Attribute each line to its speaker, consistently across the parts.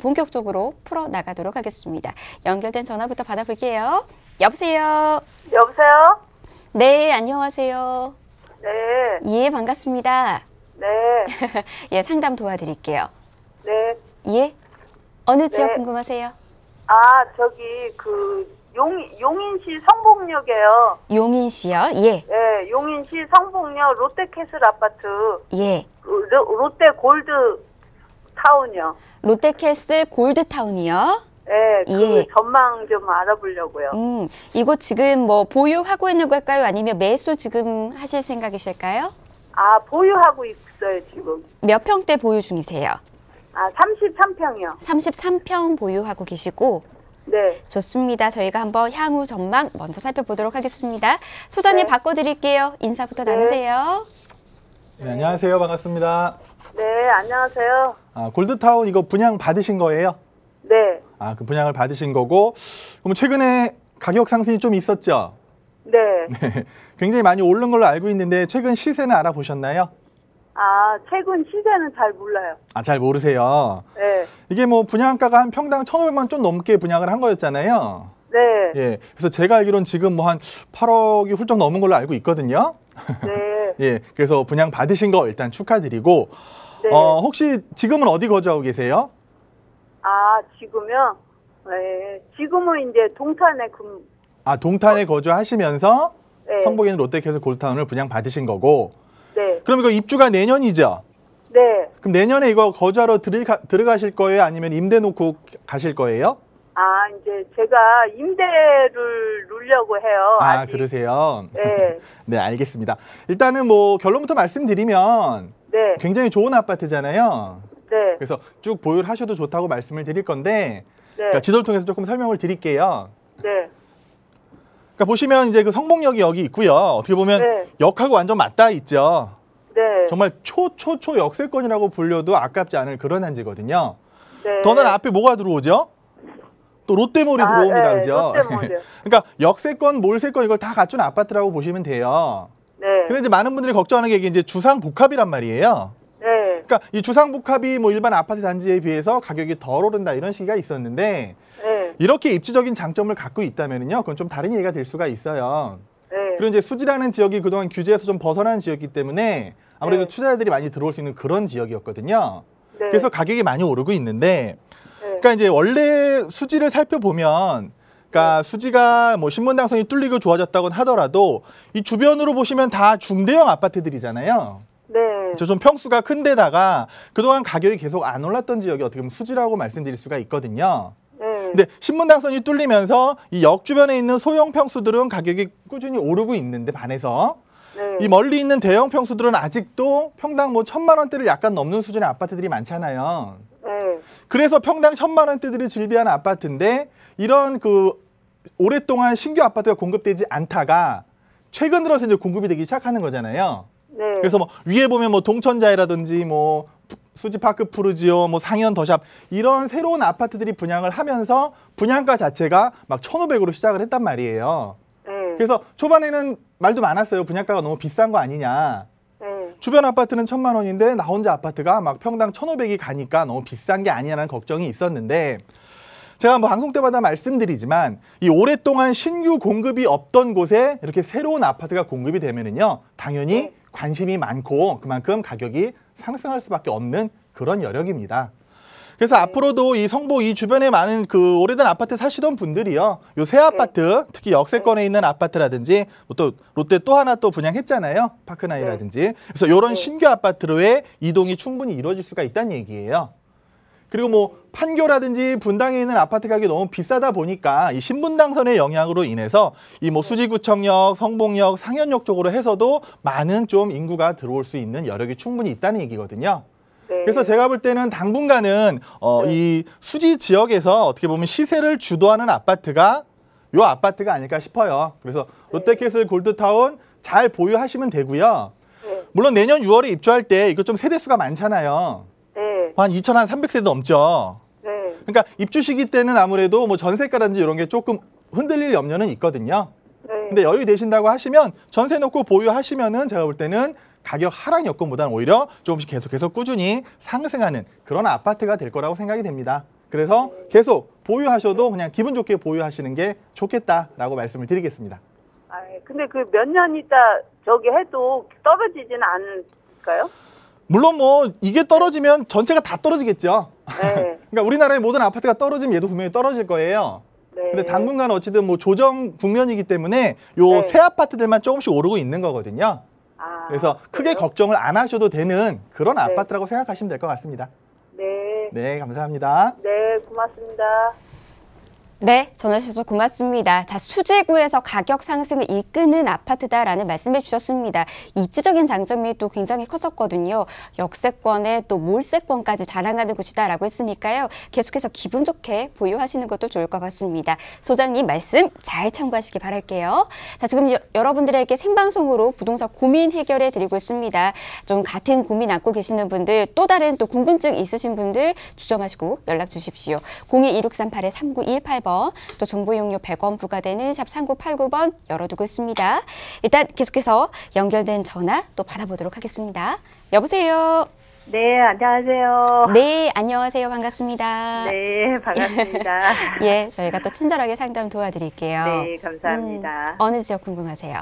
Speaker 1: 본격적으로 풀어나가도록 하겠습니다. 연결된 전화부터 받아볼게요. 여보세요?
Speaker 2: 여보세요?
Speaker 1: 네, 안녕하세요.
Speaker 2: 네.
Speaker 1: 예, 반갑습니다.
Speaker 2: 네.
Speaker 1: 예, 상담 도와드릴게요.
Speaker 2: 네.
Speaker 1: 예? 어느 지역
Speaker 2: 네.
Speaker 1: 궁금하세요?
Speaker 2: 아, 저기, 용인시 성북역이에요.
Speaker 1: 용인시요? 예.
Speaker 2: 네, 용인시 성북역 롯데캐슬 아파트.
Speaker 1: 예.
Speaker 2: 롯데 골드 타운이요.
Speaker 1: 롯데캐슬 골드타운이요?
Speaker 2: 네,
Speaker 1: 예.
Speaker 2: 전망 좀 알아보려고요.
Speaker 1: 이곳 지금 뭐 보유하고 있는 걸까요? 아니면 매수 지금 하실 생각이실까요?
Speaker 2: 아, 보유하고 있어요, 지금.
Speaker 1: 몇 평대 보유 중이세요?
Speaker 2: 아, 33평이요.
Speaker 1: 33평 보유하고 계시고.
Speaker 2: 네.
Speaker 1: 좋습니다. 저희가 한번 향후 전망 먼저 살펴보도록 하겠습니다. 소장님
Speaker 2: 네.
Speaker 1: 바꿔드릴게요. 인사부터
Speaker 2: 네.
Speaker 1: 나누세요.
Speaker 3: 네, 안녕하세요. 반갑습니다.
Speaker 2: 네, 안녕하세요.
Speaker 3: 아, 골드타운 이거 분양 받으신 거예요?
Speaker 2: 네.
Speaker 3: 아, 그 분양을 받으신 거고, 그럼 최근에 가격 상승이 좀 있었죠?
Speaker 2: 네.
Speaker 3: 네, 굉장히 많이 오른 걸로 알고 있는데 최근 시세는 알아보셨나요?
Speaker 2: 아, 최근 시세는 잘 몰라요.
Speaker 3: 아, 잘 모르세요.
Speaker 2: 네.
Speaker 3: 이게 뭐 분양가가 한 평당 1,500만 원 좀 넘게 분양을 한 거였잖아요.
Speaker 2: 네.
Speaker 3: 예, 그래서 제가 알기로는 지금 뭐 한 8억이 훌쩍 넘은 걸로 알고 있거든요.
Speaker 2: 네.
Speaker 3: 예, 그래서 분양 받으신 거 일단 축하드리고,
Speaker 2: 네.
Speaker 3: 혹시 지금은 어디 거주하고 계세요?
Speaker 2: 아, 지금요? 네. 지금은 이제 동탄에
Speaker 3: 아, 동탄에 거주하시면서
Speaker 2: 네.
Speaker 3: 성북에 있는 롯데캐슬 골드타운을 분양 받으신 거고.
Speaker 2: 네.
Speaker 3: 그럼 이거 입주가 내년이죠?
Speaker 2: 네.
Speaker 3: 그럼 내년에 이거 거주하러 들어가실 거예요? 아니면 임대 놓고 가실 거예요?
Speaker 2: 아, 이제 제가 임대를 누려고 해요.
Speaker 3: 아,
Speaker 2: 아직.
Speaker 3: 그러세요?
Speaker 2: 네.
Speaker 3: 네, 알겠습니다. 일단은 뭐 결론부터 말씀드리면
Speaker 2: 네.
Speaker 3: 굉장히 좋은 아파트잖아요.
Speaker 2: 네.
Speaker 3: 그래서 쭉 보유를 하셔도 좋다고 말씀을 드릴 건데,
Speaker 2: 네.
Speaker 3: 그러니까 지도를 통해서 조금 설명을 드릴게요.
Speaker 2: 네.
Speaker 3: 그러니까 보시면 이제 그 성북역이 여기 있고요. 어떻게 보면
Speaker 2: 네.
Speaker 3: 역하고 완전 맞닿아 있죠.
Speaker 2: 네.
Speaker 3: 정말 초초초 역세권이라고 불려도 아깝지 않을 그런 단지거든요.
Speaker 2: 네.
Speaker 3: 더는 앞에 뭐가 들어오죠? 또 롯데몰이 들어옵니다.
Speaker 2: 네.
Speaker 3: 그죠?
Speaker 2: 롯데몰이요.
Speaker 3: 그러니까 역세권, 몰세권 이걸 다 갖춘 아파트라고 보시면 돼요.
Speaker 2: 네.
Speaker 3: 근데 이제 많은 분들이 걱정하는 게 이게 이제 주상복합이란 말이에요.
Speaker 2: 네.
Speaker 3: 그러니까 이 주상복합이 뭐 일반 아파트 단지에 비해서 가격이 덜 오른다 이런 시기가 있었는데,
Speaker 2: 네.
Speaker 3: 이렇게 입지적인 장점을 갖고 있다면요, 그건 좀 다른 얘기가 될 수가 있어요.
Speaker 2: 네.
Speaker 3: 그리고 이제 수지라는 지역이 그동안 규제에서 좀 벗어난 지역이기 때문에 아무래도
Speaker 2: 네.
Speaker 3: 투자자들이 많이 들어올 수 있는 그런 지역이었거든요.
Speaker 2: 네.
Speaker 3: 그래서 가격이 많이 오르고 있는데,
Speaker 2: 네.
Speaker 3: 그러니까 이제 원래 수지를 살펴보면, 그러니까 수지가 뭐 신분당선이 뚫리고 좋아졌다고는 하더라도 이 주변으로 보시면 다 중대형 아파트들이잖아요.
Speaker 2: 네.
Speaker 3: 좀 평수가 큰 데다가 그동안 가격이 계속 안 올랐던 지역이 어떻게 보면 수지라고 말씀드릴 수가 있거든요.
Speaker 2: 네.
Speaker 3: 근데 신분당선이 뚫리면서 이 역 주변에 있는 소형 평수들은 가격이 꾸준히 오르고 있는데 반해서
Speaker 2: 네.
Speaker 3: 이 멀리 있는 대형 평수들은 아직도 평당 뭐 1,000만 원대를 약간 넘는 수준의 아파트들이 많잖아요.
Speaker 2: 네.
Speaker 3: 그래서 평당 1,000만 원대들을 즐비한 아파트인데, 이런 그 오랫동안 신규 아파트가 공급되지 않다가 최근 들어서 이제 공급이 되기 시작하는 거잖아요.
Speaker 2: 네.
Speaker 3: 그래서 뭐 위에 보면 뭐 동천자이라든지 뭐 수지파크 푸르지오, 뭐 상현 더샵 이런 새로운 아파트들이 분양을 하면서 분양가 자체가 막 1,500으로 시작을 했단 말이에요.
Speaker 2: 네.
Speaker 3: 그래서 초반에는 말도 많았어요. 분양가가 너무 비싼 거 아니냐.
Speaker 2: 네.
Speaker 3: 주변 아파트는 1,000만 원인데 나 혼자 아파트가 막 평당 1,500이 가니까 너무 비싼 게 아니냐는 걱정이 있었는데, 제가 뭐 방송 때마다 말씀드리지만 이 오랫동안 신규 공급이 없던 곳에 이렇게 새로운 아파트가 공급이 되면은요, 당연히
Speaker 2: 네.
Speaker 3: 관심이 많고 그만큼 가격이 상승할 수밖에 없는 그런 여력입니다. 그래서 앞으로도 이 성북 이 주변에 많은 그 오래된 아파트 사시던 분들이요, 요 새 아파트, 특히 역세권에 있는 아파트라든지 또 롯데 또 하나 또 분양했잖아요, 파크나이라든지. 그래서 이런 신규 아파트로의 이동이 충분히 이루어질 수가 있다는 얘기예요. 그리고 뭐 판교라든지 분당에 있는 아파트 가격이 너무 비싸다 보니까 이 신분당선의 영향으로 인해서 이 뭐 수지구청역, 성북역, 상현역 쪽으로 해서도 많은 좀 인구가 들어올 수 있는 여력이 충분히 있다는 얘기거든요.
Speaker 2: 네.
Speaker 3: 그래서 제가 볼 때는 당분간은 이 수지 지역에서 어떻게 보면 시세를 주도하는 아파트가 요 아파트가 아닐까 싶어요. 그래서 롯데캐슬 골드타운 잘 보유하시면 되고요.
Speaker 2: 네.
Speaker 3: 물론 내년 6월에 입주할 때 이거 좀 세대수가 많잖아요.
Speaker 2: 네.
Speaker 3: 한 2,300세대 넘죠.
Speaker 2: 네.
Speaker 3: 그러니까 입주 시기 때는 아무래도 뭐 전세가라든지 이런 게 조금 흔들릴 염려는 있거든요.
Speaker 2: 네.
Speaker 3: 근데 여유 되신다고 하시면 전세 놓고 보유하시면은 제가 볼 때는 가격 하락 여건보다는 오히려 조금씩 계속해서 꾸준히 상승하는 그런 아파트가 될 거라고 생각이 됩니다. 그래서 계속 보유하셔도 그냥 기분 좋게 보유하시는 게 좋겠다라고 말씀을 드리겠습니다.
Speaker 2: 아, 근데 그 몇 년 있다 저기 해도 떨어지지는 않을까요?
Speaker 3: 물론 뭐 이게 떨어지면 전체가 다 떨어지겠죠.
Speaker 2: 네.
Speaker 3: 그러니까 우리나라의 모든 아파트가 떨어지면 얘도 분명히 떨어질 거예요.
Speaker 2: 네.
Speaker 3: 근데 당분간 어찌든 뭐 조정 국면이기 때문에 요
Speaker 2: 네.
Speaker 3: 새 아파트들만 조금씩 오르고 있는 거거든요.
Speaker 2: 아,
Speaker 3: 그래서 크게
Speaker 2: 그래요?
Speaker 3: 걱정을 안 하셔도 되는 그런
Speaker 2: 네.
Speaker 3: 아파트라고 생각하시면 될 것 같습니다.
Speaker 2: 네.
Speaker 3: 네, 감사합니다.
Speaker 2: 네, 고맙습니다.
Speaker 1: 네, 전화 주셔서 고맙습니다. 자, 수지구에서 가격 상승을 이끄는 아파트다라는 말씀해 주셨습니다. 입지적인 장점이 또 굉장히 컸었거든요. 역세권에 또 몰세권까지 자랑하는 곳이다라고 했으니까요. 계속해서 기분 좋게 보유하시는 것도 좋을 것 같습니다. 소장님 말씀 잘 참고하시기 바랄게요. 자, 지금 여러분들에게 생방송으로 부동산 고민 해결해 드리고 있습니다. 좀 같은 고민 안고 계시는 분들, 또 다른 또 궁금증 있으신 분들 주저마시고 연락 주십시오. 02-2638-3918번 또 정보 이용료 100원 부과되는 샵 3989번 열어두고 있습니다. 일단 계속해서 연결된 전화 또 받아보도록 하겠습니다. 여보세요.
Speaker 2: 네, 안녕하세요.
Speaker 1: 네, 안녕하세요. 반갑습니다.
Speaker 2: 네, 반갑습니다.
Speaker 1: 예, 저희가 또 친절하게 상담 도와드릴게요.
Speaker 2: 네, 감사합니다.
Speaker 1: 어느 지역 궁금하세요?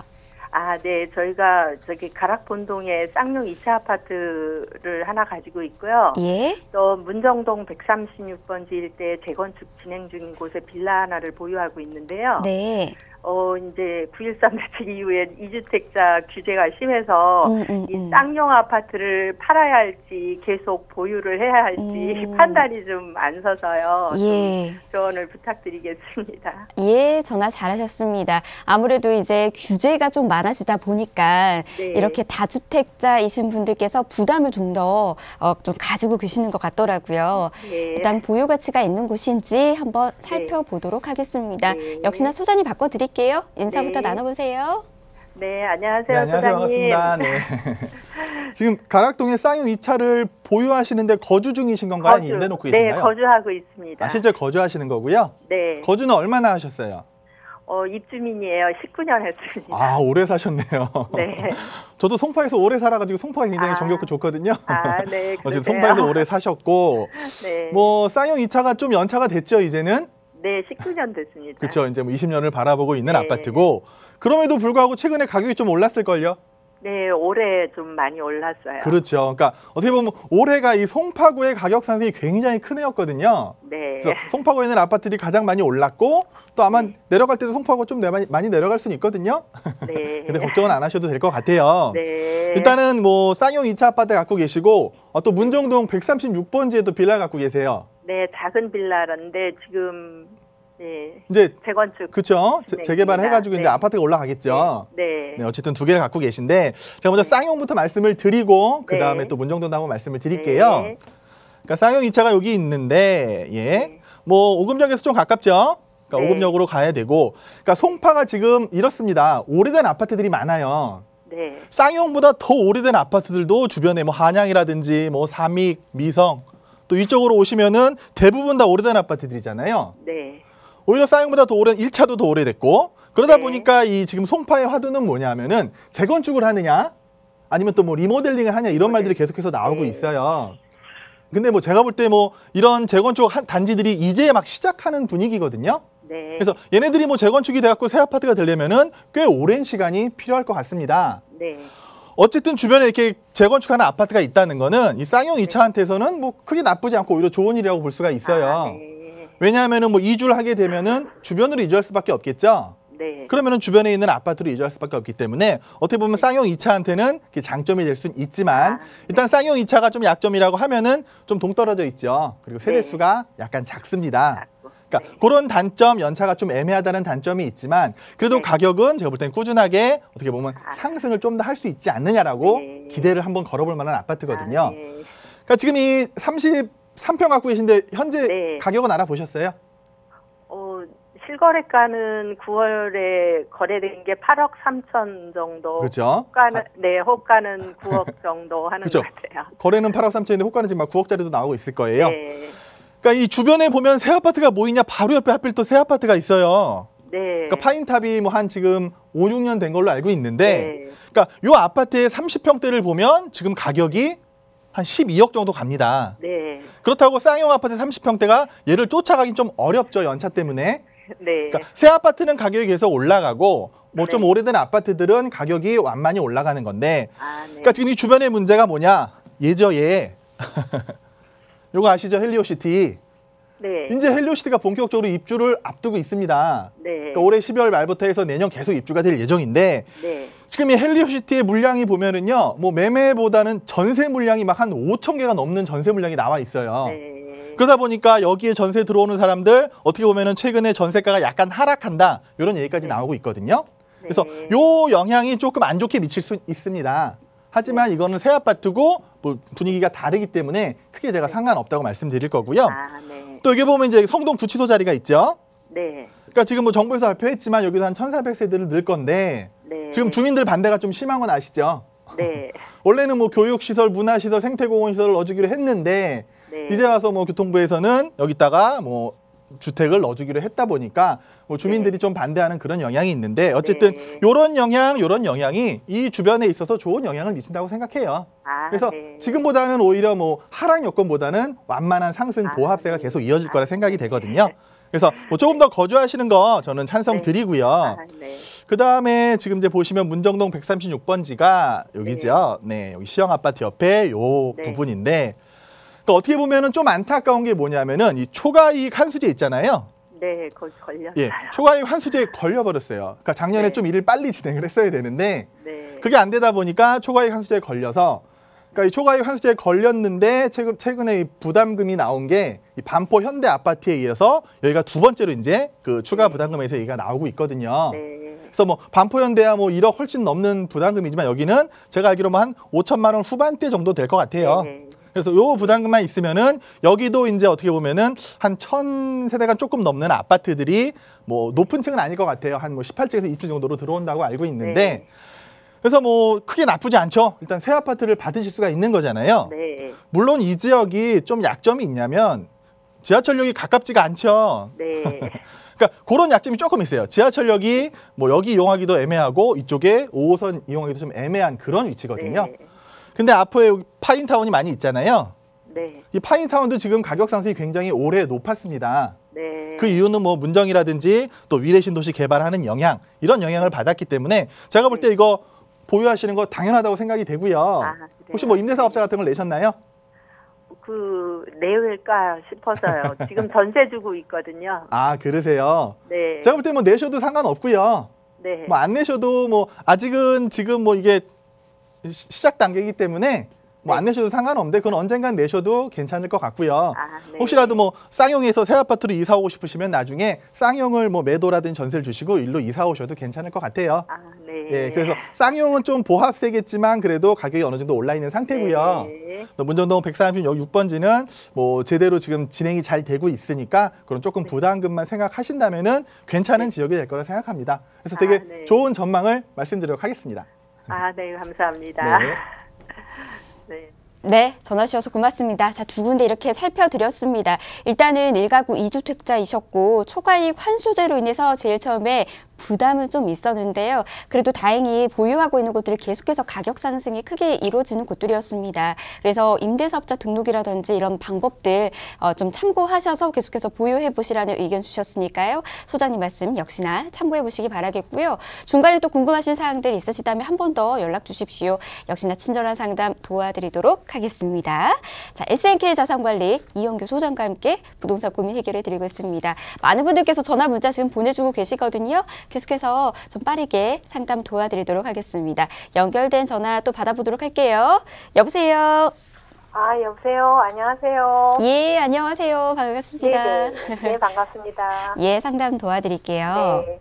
Speaker 2: 아, 네, 저희가 저기 가락본동에 쌍용 2차 아파트를 하나 가지고 있고요.
Speaker 1: 예.
Speaker 2: 또 문정동 136번지 일대에 재건축 진행 중인 곳에 빌라 하나를 보유하고 있는데요.
Speaker 1: 네.
Speaker 2: 이제 9.13 대책 이후에 2주택자 규제가 심해서 이 쌍용 아파트를 팔아야 할지 계속 보유를 해야 할지 판단이 좀 안 서서요.
Speaker 1: 예.
Speaker 2: 좀 조언을 부탁드리겠습니다.
Speaker 1: 예, 전화 잘하셨습니다. 아무래도 이제 규제가 좀 많아지다 보니까
Speaker 2: 네.
Speaker 1: 이렇게 다주택자이신 분들께서 부담을 좀 더 좀 가지고 계시는 것 같더라고요.
Speaker 2: 네.
Speaker 1: 일단 보유 가치가 있는 곳인지 한번 살펴보도록 하겠습니다.
Speaker 2: 네.
Speaker 1: 역시나 소장님 바꿔드릴게요. 인사부터
Speaker 2: 네.
Speaker 1: 나눠보세요.
Speaker 2: 네, 안녕하세요,
Speaker 3: 네, 안녕하세요.
Speaker 2: 소장님.
Speaker 3: 반갑습니다. 네. 지금 가락동에 쌍용 2차를 보유하시는데 거주 중이신 건가요? 아니면 임대놓고 계신가요?
Speaker 2: 네, 거주하고 있습니다.
Speaker 3: 아, 실제 거주하시는 거고요?
Speaker 2: 네.
Speaker 3: 거주는 얼마나 하셨어요?
Speaker 2: 입주민이에요. 19년 했습니다.
Speaker 3: 아, 오래 사셨네요.
Speaker 2: 네.
Speaker 3: 저도 송파에서 오래 살아가지고 송파가 굉장히
Speaker 2: 아.
Speaker 3: 정겹고 좋거든요.
Speaker 2: 아, 네.
Speaker 3: 어쨌든
Speaker 2: 그러세요?
Speaker 3: 송파에서 오래 사셨고,
Speaker 2: 네.
Speaker 3: 뭐 쌍용 2차가 좀 연차가 됐죠, 이제는?
Speaker 2: 네, 19년 됐습니다.
Speaker 3: 그렇죠. 이제 뭐 20년을 바라보고 있는
Speaker 2: 네.
Speaker 3: 아파트고, 그럼에도 불구하고 최근에 가격이 좀 올랐을걸요?
Speaker 2: 네, 올해 좀 많이 올랐어요.
Speaker 3: 그렇죠. 그러니까 어떻게 보면 올해가 이 송파구의 가격 상승이 굉장히 큰 해였거든요.
Speaker 2: 네.
Speaker 3: 그래서 송파구에 있는 아파트들이 가장 많이 올랐고, 또 아마 내려갈 때도 송파구가 좀 많이 내려갈 수는 있거든요.
Speaker 2: 네.
Speaker 3: 근데 걱정은 안 하셔도 될 것 같아요.
Speaker 2: 네.
Speaker 3: 일단은 뭐 쌍용 2차 아파트 갖고 계시고, 또 문정동 136번지에도 빌라 갖고 계세요.
Speaker 2: 네, 작은 빌라인데 지금 네,
Speaker 3: 이제
Speaker 2: 재건축.
Speaker 3: 그렇죠.
Speaker 2: 네,
Speaker 3: 재개발 해가지고
Speaker 2: 네.
Speaker 3: 이제 아파트가 올라가겠죠.
Speaker 2: 네.
Speaker 3: 네, 어쨌든 두 개를 갖고 계신데, 제가 먼저 쌍용부터 말씀을 드리고 그 다음에
Speaker 2: 네.
Speaker 3: 또 문정동도 한번 말씀을 드릴게요.
Speaker 2: 네.
Speaker 3: 그러니까 쌍용 2차가 여기 있는데, 예,
Speaker 2: 네.
Speaker 3: 뭐 오금역에서 좀 가깝죠. 그러니까
Speaker 2: 네.
Speaker 3: 오금역으로 가야 되고, 그러니까 송파가 지금 이렇습니다. 오래된 아파트들이 많아요.
Speaker 2: 네.
Speaker 3: 쌍용보다 더 오래된 아파트들도 주변에 뭐 한양이라든지 뭐 삼익, 미성 또 이쪽으로 오시면은 대부분 다 오래된 아파트들이잖아요.
Speaker 2: 네.
Speaker 3: 오히려 쌍용보다 더 오랜 1차도 더 오래됐고, 그러다
Speaker 2: 네.
Speaker 3: 보니까 이 지금 송파의 화두는 뭐냐면은 재건축을 하느냐 아니면 또 뭐 리모델링을 하냐 이런 말들이 계속해서 나오고
Speaker 2: 네.
Speaker 3: 있어요. 근데 뭐 제가 볼 때 뭐 이런 재건축 단지들이 이제 막 시작하는 분위기거든요.
Speaker 2: 네.
Speaker 3: 그래서 얘네들이 뭐 재건축이 돼갖고 새 아파트가 되려면은 꽤 오랜 시간이 필요할 것 같습니다.
Speaker 2: 네.
Speaker 3: 어쨌든 주변에 이렇게 재건축하는 아파트가 있다는 거는 이 쌍용 2차한테서는 뭐 크게 나쁘지 않고 오히려 좋은 일이라고 볼 수가 있어요.
Speaker 2: 아, 네.
Speaker 3: 왜냐하면은 뭐 이주를 하게 되면은 주변으로 이주할 수밖에 없겠죠.
Speaker 2: 네.
Speaker 3: 그러면은 주변에 있는 아파트로 이주할 수밖에 없기 때문에 어떻게 보면 쌍용 2차한테는 장점이 될 수는 있지만 일단 쌍용 2차가 좀 약점이라고 하면은 좀 동떨어져 있죠. 그리고 세대 수가 약간 작습니다. 그러니까 그런 단점, 연차가 좀 애매하다는 단점이 있지만 그래도 가격은 제가 볼 땐 꾸준하게 어떻게 보면 상승을 좀 더 할 수 있지 않느냐라고 기대를 한번 걸어볼 만한 아파트거든요. 그러니까 지금 이 33평 갖고 계신데 현재 가격은 알아보셨어요?
Speaker 2: 실거래가는 9월에 거래된 게 8억 3천 정도.
Speaker 3: 그렇죠.
Speaker 2: 호가는, 네, 호가는 9억 정도 하는
Speaker 3: 그렇죠.
Speaker 2: 것 같아요.
Speaker 3: 거래는 8억 3천인데 호가는 지금 막 9억짜리도 나오고 있을 거예요.
Speaker 2: 네.
Speaker 3: 그러니까 이 주변에 보면 새 아파트가 뭐 있냐 바로 옆에 하필 또 새 아파트가 있어요.
Speaker 2: 네.
Speaker 3: 그러니까 파인탑이 뭐 한 지금 5, 6년 된 걸로 알고 있는데
Speaker 2: 네.
Speaker 3: 그러니까 요 아파트의 30평대를 보면 지금 가격이 한 12억 정도 갑니다.
Speaker 2: 네.
Speaker 3: 그렇다고 쌍용 아파트 30평대가 얘를 쫓아가긴 좀 어렵죠. 연차 때문에.
Speaker 2: 네.
Speaker 3: 그러니까 새 아파트는 가격이 계속 올라가고 뭐 좀
Speaker 2: 네.
Speaker 3: 오래된 아파트들은 가격이 완만히 올라가는 건데
Speaker 2: 아, 네.
Speaker 3: 그러니까 지금 이 주변의 문제가 뭐냐? 얘죠, 얘. 요거 아시죠? 헬리오시티.
Speaker 2: 네.
Speaker 3: 이제 헬리오시티가 본격적으로 입주를 앞두고 있습니다.
Speaker 2: 네.
Speaker 3: 그러니까 올해 12월 말부터 해서 내년 계속 입주가 될 예정인데
Speaker 2: 네.
Speaker 3: 지금 이 헬리오시티의 물량이 보면은요. 뭐 매매보다는 전세 물량이 막 한 5천 개가 넘는 전세 물량이 나와 있어요.
Speaker 2: 네.
Speaker 3: 그러다 보니까 여기에 전세 들어오는 사람들 어떻게 보면은 최근에 전세가가 약간 하락한다. 이런 얘기까지 나오고 있거든요. 그래서
Speaker 2: 네.
Speaker 3: 요 영향이 조금 안 좋게 미칠 수 있습니다. 하지만 이거는 새 아파트고 뭐 분위기가 다르기 때문에 크게 제가 상관없다고 말씀드릴 거고요.
Speaker 2: 아, 네.
Speaker 3: 또 여기 보면 이제 성동 구치소 자리가 있죠.
Speaker 2: 네.
Speaker 3: 그러니까 지금 뭐 정부에서 발표했지만 여기도 한 1,400세대를 넣을 건데
Speaker 2: 네.
Speaker 3: 지금 주민들 반대가 좀 심한 건 아시죠?
Speaker 2: 네.
Speaker 3: 원래는 뭐 교육시설, 문화시설, 생태공원시설을 넣어주기로 했는데
Speaker 2: 네.
Speaker 3: 이제 와서 뭐 교통부에서는 여기다가 뭐 주택을 넣어주기로 했다 보니까 뭐 주민들이 좀 반대하는 그런 영향이 있는데 어쨌든
Speaker 2: 네.
Speaker 3: 요런 영향이 이 주변에 있어서 좋은 영향을 미친다고 생각해요.
Speaker 2: 아,
Speaker 3: 그래서
Speaker 2: 네.
Speaker 3: 지금보다는 오히려 뭐 하락 여건보다는 완만한 상승
Speaker 2: 아,
Speaker 3: 보합세가
Speaker 2: 네.
Speaker 3: 계속 이어질 거라 생각이
Speaker 2: 네.
Speaker 3: 되거든요. 그래서 뭐 조금 더 거주하시는 거 저는 찬성
Speaker 2: 네.
Speaker 3: 드리고요.
Speaker 2: 아, 네.
Speaker 3: 그 다음에 지금 이제 보시면 문정동 136번지가 여기죠. 네, 여기 시영 아파트 옆에 요
Speaker 2: 네.
Speaker 3: 부분인데 그러니까 어떻게 보면은 좀 안타까운 게 뭐냐면은 이 초과이익 환수제 있잖아요.
Speaker 2: 네, 거기 걸렸어요.
Speaker 3: 예, 초과이익 환수제에 걸려버렸어요. 그러니까 작년에
Speaker 2: 네.
Speaker 3: 좀 일을 빨리 진행을 했어야 되는데
Speaker 2: 네.
Speaker 3: 그게 안 되다 보니까 초과이익 환수제에 걸려서 그러니까 이 초과이익 환수제에 걸렸는데 최근에 이 부담금이 나온 게 이 반포 현대 아파트에 이어서 여기가 두 번째로 이제 그 추가 부담금에서 얘기가 나오고 있거든요.
Speaker 2: 네.
Speaker 3: 그래서 뭐 반포 현대야 뭐 1억 훨씬 넘는 부담금이지만 여기는 제가 알기로 한 5천만 원 후반대 정도 될 것 같아요.
Speaker 2: 네.
Speaker 3: 그래서 요 부담금만 있으면은 여기도 이제 어떻게 보면은 한 1,000세대가 조금 넘는 아파트들이 뭐 높은 층은 아닐 것 같아요. 한 뭐 18층에서 20층 정도로 들어온다고 알고 있는데
Speaker 2: 네.
Speaker 3: 그래서 뭐 크게 나쁘지 않죠. 일단 새 아파트를 받으실 수가 있는 거잖아요.
Speaker 2: 네.
Speaker 3: 물론 이 지역이 좀 약점이 있냐면 지하철역이 가깝지가 않죠.
Speaker 2: 네.
Speaker 3: 그러니까 그런 약점이 조금 있어요. 지하철역이 뭐 여기 이용하기도 애매하고 이쪽에 5호선 이용하기도 좀 애매한 그런 위치거든요.
Speaker 2: 네.
Speaker 3: 근데 앞에 여기 파인타운이 많이 있잖아요.
Speaker 2: 네.
Speaker 3: 이 파인타운도 지금 가격 상승이 굉장히 오래 높았습니다.
Speaker 2: 네.
Speaker 3: 그 이유는 뭐 문정이라든지 또 위례 신도시 개발하는 영향 이런 영향을 받았기 때문에 제가 볼 때 이거 보유하시는 거 당연하다고 생각이 되고요.
Speaker 2: 아, 네.
Speaker 3: 혹시 뭐 임대사업자 같은 걸 내셨나요?
Speaker 2: 내외일까 싶어서요. 지금 전세 주고 있거든요.
Speaker 3: 아 그러세요.
Speaker 2: 네.
Speaker 3: 제가 볼 때 뭐 내셔도 상관없고요.
Speaker 2: 네.
Speaker 3: 뭐 안 내셔도 뭐 아직은 지금 뭐 이게 시작 단계이기 때문에 뭐 안 내셔도 상관없는데 그건 언젠간 내셔도 괜찮을 것 같고요.
Speaker 2: 아, 네.
Speaker 3: 혹시라도 뭐 쌍용에서 새 아파트로 이사 오고 싶으시면 나중에 쌍용을 뭐 매도라든지 전세를 주시고 일로 이사 오셔도 괜찮을 것 같아요.
Speaker 2: 아, 네.
Speaker 3: 예, 그래서 쌍용은 좀 보합세겠지만 그래도 가격이 어느 정도 올라 있는 상태고요.
Speaker 2: 네.
Speaker 3: 또 문정동 136번지는 뭐 제대로 지금 진행이 잘 되고 있으니까 그런 조금 부담금만 생각하신다면은 괜찮은 지역이 될 거라 생각합니다. 그래서 되게
Speaker 2: 네.
Speaker 3: 좋은 전망을 말씀드리도록 하겠습니다.
Speaker 2: 아, 네, 감사합니다.
Speaker 3: 네.
Speaker 2: 네.
Speaker 1: 네, 전화 주셔서 고맙습니다. 자, 두 군데 이렇게 살펴드렸습니다. 일단은 1가구 2주택자이셨고 초과이익 환수제로 인해서 제일 처음에 부담은 좀 있었는데요. 그래도 다행히 보유하고 있는 곳들이 계속해서 가격 상승이 크게 이루어지는 곳들이었습니다. 그래서 임대사업자 등록이라든지 이런 방법들 좀 참고하셔서 계속해서 보유해 보시라는 의견 주셨으니까요. 소장님 말씀 역시나 참고해 보시기 바라겠고요. 중간에 또 궁금하신 사항들 있으시다면 한 번 더 연락 주십시오. 역시나 친절한 상담 도와드리도록 하겠습니다. 자, SNK 자산관리 이영규 소장과 함께 부동산 고민 해결해 드리고 있습니다. 많은 분들께서 전화 문자 지금 보내주고 계시거든요. 계속해서 좀 빠르게 상담 도와드리도록 하겠습니다. 연결된 전화 또 받아보도록 할게요. 여보세요.
Speaker 4: 아, 여보세요. 안녕하세요.
Speaker 1: 예, 안녕하세요. 반갑습니다.
Speaker 4: 네, 네, 반갑습니다.
Speaker 1: 예, 상담 도와드릴게요.
Speaker 4: 네.